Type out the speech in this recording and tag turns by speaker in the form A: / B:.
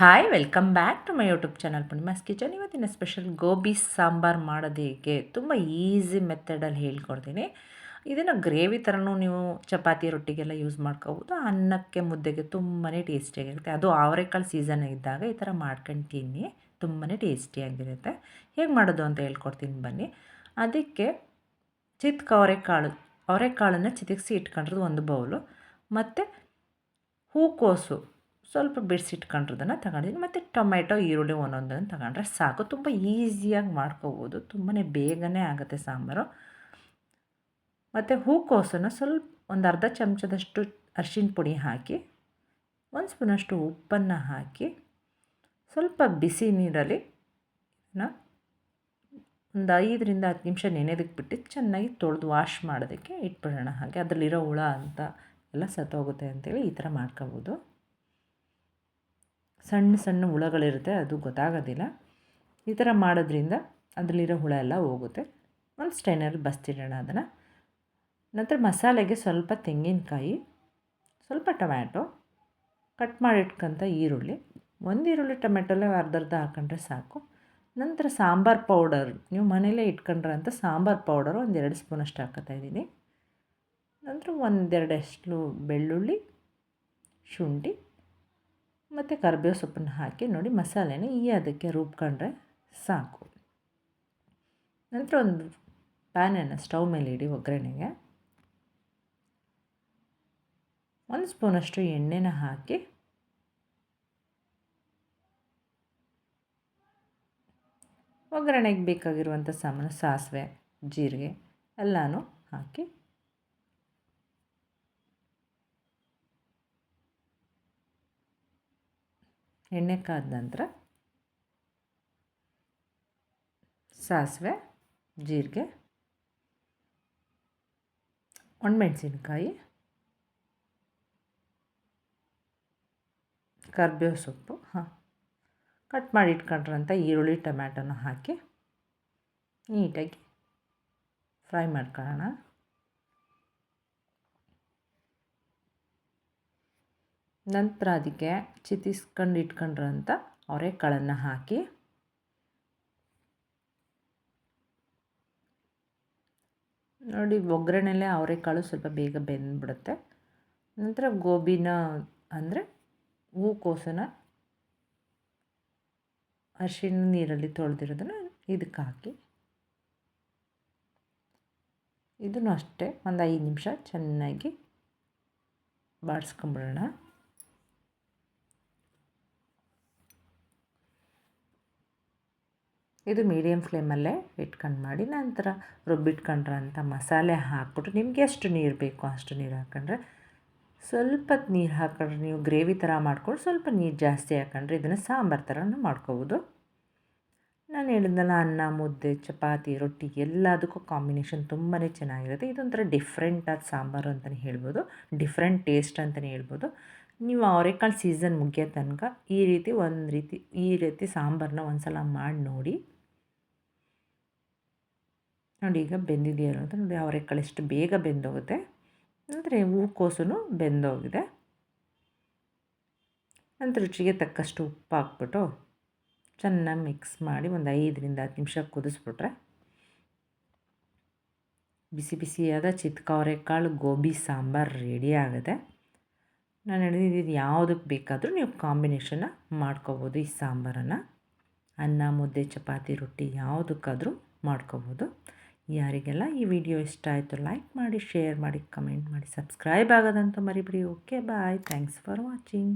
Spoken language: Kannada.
A: Hi welcome back to my YouTube channel Poornima's kitchen. ಇವತ್ತಿನ ಸ್ಪೆಷಲ್ ಗೋಬಿ ಸಾಂಬಾರು ಮಾಡೋದು ಹೇಗೆ, ತುಂಬ ಈಸಿ ಮೆಥಡಲ್ಲಿ ಹೇಳ್ಕೊಡ್ತೀನಿ. ಇದನ್ನು ಗ್ರೇವಿ ಥರನೂ ನೀವು ಚಪಾತಿ ರೊಟ್ಟಿಗೆಲ್ಲ ಯೂಸ್ ಮಾಡ್ಕೋಬೋದು. ಅನ್ನಕ್ಕೆ ಮುದ್ದೆಗೆ ತುಂಬಾ ಟೇಸ್ಟಿಯಾಗಿರುತ್ತೆ. ಅದು ಅವರೆಕಾಳು ಸೀಸನ್ ಇದ್ದಾಗ ಈ ಥರ ಮಾಡ್ಕೊಂಡು ತಿನ್ನಿ, ತುಂಬಾ ಟೇಸ್ಟಿಯಾಗಿರುತ್ತೆ. ಹೇಗೆ ಮಾಡೋದು ಅಂತ ಹೇಳ್ಕೊಡ್ತೀನಿ ಬನ್ನಿ. ಅದಕ್ಕೆ ಅವರೆಕಾಳನ್ನು ಚಿತಿಕ್ಸಿ ಇಟ್ಕೊಂಡಿರೋದು ಒಂದು ಬೌಲು, ಮತ್ತು ಹೂಕೋಸು ಸ್ವಲ್ಪ ಬಿಡಿಸಿಟ್ಕೊಂಡಿರೋದನ್ನು ತಗೊಂಡಿದ್ದೀನಿ, ಮತ್ತು ಟೊಮೆಟೊ ಈರುಳ್ಳಿ ಒಂದೊಂದನ್ನು ತಗೊಂಡ್ರೆ ಸಾಕು. ತುಂಬ ಈಸಿಯಾಗಿ ಮಾಡ್ಕೋಬೋದು, ತುಂಬಾ ಬೇಗನೆ ಆಗುತ್ತೆ ಸಾಂಬಾರು. ಮತ್ತು ಹೂಕೋಸನ್ನು ಸ್ವಲ್ಪ ಒಂದು ಅರ್ಧ ಚಮಚದಷ್ಟು ಅರಿಶಿನ ಪುಡಿ ಹಾಕಿ, ಒಂದು ಸ್ಪೂನಷ್ಟು ಉಪ್ಪನ್ನು ಹಾಕಿ, ಸ್ವಲ್ಪ ಬಿಸಿ ನೀರಲ್ಲಿ ಒಂದು 5ರಿಂದ 10 ನಿಮಿಷ ನೆನೆದಕ್ಕೆ ಬಿಟ್ಟು ಚೆನ್ನಾಗಿ ತೊಳೆದು ವಾಶ್ ಮಾಡೋದಕ್ಕೆ ಇಟ್ಬಿಡೋಣ. ಹಾಗೆ ಅದರಲ್ಲಿರೋ ಹುಳ ಅಂತ ಎಲ್ಲ ಸತ್ತೋಗುತ್ತೆ ಅಂತೇಳಿ ಈ ಥರ ಮಾಡ್ಕೋಬೋದು. ಸಣ್ಣ ಸಣ್ಣ ಹುಳಗಳಿರುತ್ತೆ, ಅದು ಗೊತ್ತಾಗೋದಿಲ್ಲ. ಈ ಥರ ಮಾಡೋದ್ರಿಂದ ಅದರಲ್ಲಿರೋ ಹುಳ ಎಲ್ಲ ಹೋಗುತ್ತೆ. ಒಂದು ಸ್ಟೈನರ್ ಬಸ್ತಿಡೋಣ ಅದನ್ನು. ನಂತರ ಮಸಾಲೆಗೆ ಸ್ವಲ್ಪ ತೆಂಗಿನಕಾಯಿ, ಸ್ವಲ್ಪ ಟೊಮ್ಯಾಟೊ, ಕಟ್ ಮಾಡಿಟ್ಕೊಂತ ಈರುಳ್ಳಿ, ಒಂದು ಈರುಳ್ಳಿ ಟೊಮೆಟೊಲ್ಲೇ ಅರ್ಧ ಹಾಕೊಂಡ್ರೆ ಸಾಕು. ನಂತರ ಸಾಂಬಾರು ಪೌಡರ್, ನೀವು ಮನೇಲೇ ಇಟ್ಕೊಂಡ್ರೆ ಅಂತ ಸಾಂಬಾರು ಪೌಡರು ಒಂದು 2 ಸ್ಪೂನಷ್ಟು ಹಾಕ್ತಾಯಿದ್ದೀನಿ. ನಂತರ 1-2 ಎಸ್ಳು ಬೆಳ್ಳುಳ್ಳಿ, ಶುಂಠಿ ಮತ್ತು ಕರಿಬೇವು ಸೊಪ್ಪನ್ನು ಹಾಕಿ ನೋಡಿ ಮಸಾಲೆನ ಅದಕ್ಕೆ ರುಬ್ಕೊಂಡ್ರೆ ಸಾಕು. ನಂತರ ಒಂದು ಪ್ಯಾನನ್ನು ಸ್ಟವ್ ಮೇಲೆ ಇಡಿ. ಒಗ್ಗರಣೆಗೆ 1 ಸ್ಪೂನಷ್ಟು ಎಣ್ಣೆನ ಹಾಕಿ, ಒಗ್ಗರಣೆಗೆ ಬೇಕಾಗಿರುವಂಥ ಸಾಮಾನು ಸಾಸಿವೆ, ಜೀರಿಗೆ ಎಲ್ಲನೂ ಹಾಕಿ ಎಣ್ಣೆ ಕಾದ ನಂತರ ಸಾಸಿವೆ, ಜೀರಿಗೆ, ಒಣಮೆಣಸಿನ್ಕಾಯಿ, ಕರಿಬೇವು ಸೊಪ್ಪು, ಕಟ್ ಮಾಡಿ ಇಟ್ಕೊಂಡ್ರಂಥ ಈರುಳ್ಳಿ ಟೊಮ್ಯಾಟೊನ ಹಾಕಿ ನೀಟಾಗಿ ಫ್ರೈ ಮಾಡ್ಕೊಳ್ಳೋಣ. ನಂತರ ಅದಕ್ಕೆ ಚಿತಿಸ್ಕೊಂಡು ಇಟ್ಕೊಂಡ್ರಂಥ ಅವರೆಕಾಳನ್ನು ಹಾಕಿ ನೋಡಿ, ಒಗ್ಗರಣೆಲ್ಲೇ ಅವರೆಕಾಳು ಸ್ವಲ್ಪ ಬೇಗ ಬೆಂದ್ಬಿಡುತ್ತೆ. ನಂತರ ಗೋಬಿನ ಅಂದರೆ ಹೂಕೋಸನ್ನು ಅರಿಶಿಣ ನೀರಲ್ಲಿ ತೊಳೆದಿರೋದನ್ನು ಇದಕ್ಕೆ ಹಾಕಿ, ಇದನ್ನು ಅಷ್ಟೇ ಒಂದು 5 ನಿಮಿಷ ಚೆನ್ನಾಗಿ ಬಾಡಿಸ್ಕೊಂಬಿಡೋಣ. ಇದು ಮೀಡಿಯಮ್ ಫ್ಲೇಮಲ್ಲೇ ಇಟ್ಕೊಂಡು ಮಾಡಿ. ನಂತರ ರುಬ್ಬಿಟ್ಕೊಂಡ್ರಂಥ ಮಸಾಲೆ ಹಾಕ್ಬಿಟ್ಟು ನಿಮಗೆ ಎಷ್ಟು ನೀರು ಬೇಕೋ ಅಷ್ಟು ನೀರು ಹಾಕ್ಕೊಂಡ್ರೆ, ಸ್ವಲ್ಪ ನೀರು ಹಾಕೊಂಡ್ರೆ ನೀವು ಗ್ರೇವಿ ಥರ ಮಾಡ್ಕೊಂಡು ಸ್ವಲ್ಪ ನೀರು ಜಾಸ್ತಿ ಹಾಕೊಂಡ್ರೆ ಇದನ್ನು ಸಾಂಬಾರು ಥರನೂ ಮಾಡ್ಕೋಬೋದು. ನಾನು ಹೇಳಿದ್ನಲ್ಲ, ಅನ್ನ, ಮುದ್ದೆ, ಚಪಾತಿ, ರೊಟ್ಟಿ ಎಲ್ಲದಕ್ಕೂ ಕಾಂಬಿನೇಷನ್ ತುಂಬಾ ಚೆನ್ನಾಗಿರುತ್ತೆ. ಇದೊಂಥರ ಡಿಫ್ರೆಂಟಾದ ಸಾಂಬಾರು ಅಂತಲೇ ಹೇಳ್ಬೋದು, ಡಿಫ್ರೆಂಟ್ ಟೇಸ್ಟ್ ಅಂತಲೇ ಹೇಳ್ಬೋದು. ನೀವು ಅವರೆಕಾಳು ಸೀಸನ್ ಮುಗಿಯೋ ತನಕ ಈ ರೀತಿ ಸಾಂಬಾರನ್ನ ಒಂದು ಸಲ ಮಾಡಿ ನೋಡಿ. ನೋಡಿ ಈಗ ಬೆಂದಿದೆಯಲ್ಲ ಅಂತ ನೋಡಿ, ಅವರೆಕಾಳು ಎಷ್ಟು ಬೇಗ ಬೆಂದೋಗುತ್ತೆ. ಅಂದರೆ ಹೂಕೋಸು ಬೆಂದೋಗಿದೆ. ನಂತರ ರುಚಿಗೆ ತಕ್ಕಷ್ಟು ಉಪ್ಪು ಹಾಕ್ಬಿಟ್ಟು ಚೆನ್ನಾಗಿ ಮಿಕ್ಸ್ ಮಾಡಿ ಒಂದು 5ರಿಂದ 10 ನಿಮಿಷ ಕುದಿಸ್ಬಿಟ್ರೆ ಬಿಸಿ ಬಿಸಿಯಾದ ಅವರೆಕಾಳು ಗೋಬಿ ಸಾಂಬಾರು ರೆಡಿ ಆಗುತ್ತೆ. ನಾನು ಹೇಳಿದ್ದು ಯಾವುದಕ್ಕೆ ಬೇಕಾದರೂ ನೀವು ಕಾಂಬಿನೇಷನ್ನ ಮಾಡ್ಕೋಬೋದು. ಈ ಸಾಂಬಾರನ್ನು ಅನ್ನ, ಮುದ್ದೆ, ಚಪಾತಿ, ರೊಟ್ಟಿ ಯಾವುದಕ್ಕಾದರೂ ಮಾಡ್ಕೋಬೋದು. ಯಾರಿಗೆಲ್ಲ ಈ ವಿಡಿಯೋ ಇಷ್ಟ ಆಯಿತು ಲೈಕ್ ಮಾಡಿ, ಶೇರ್ ಮಾಡಿ, ಕಮೆಂಟ್ ಮಾಡಿ, ಸಬ್ಸ್ಕ್ರೈಬ್ ಆಗೋದಂತೂ ಮರಿಬೇಡಿ. Okay bye, thanks for watching.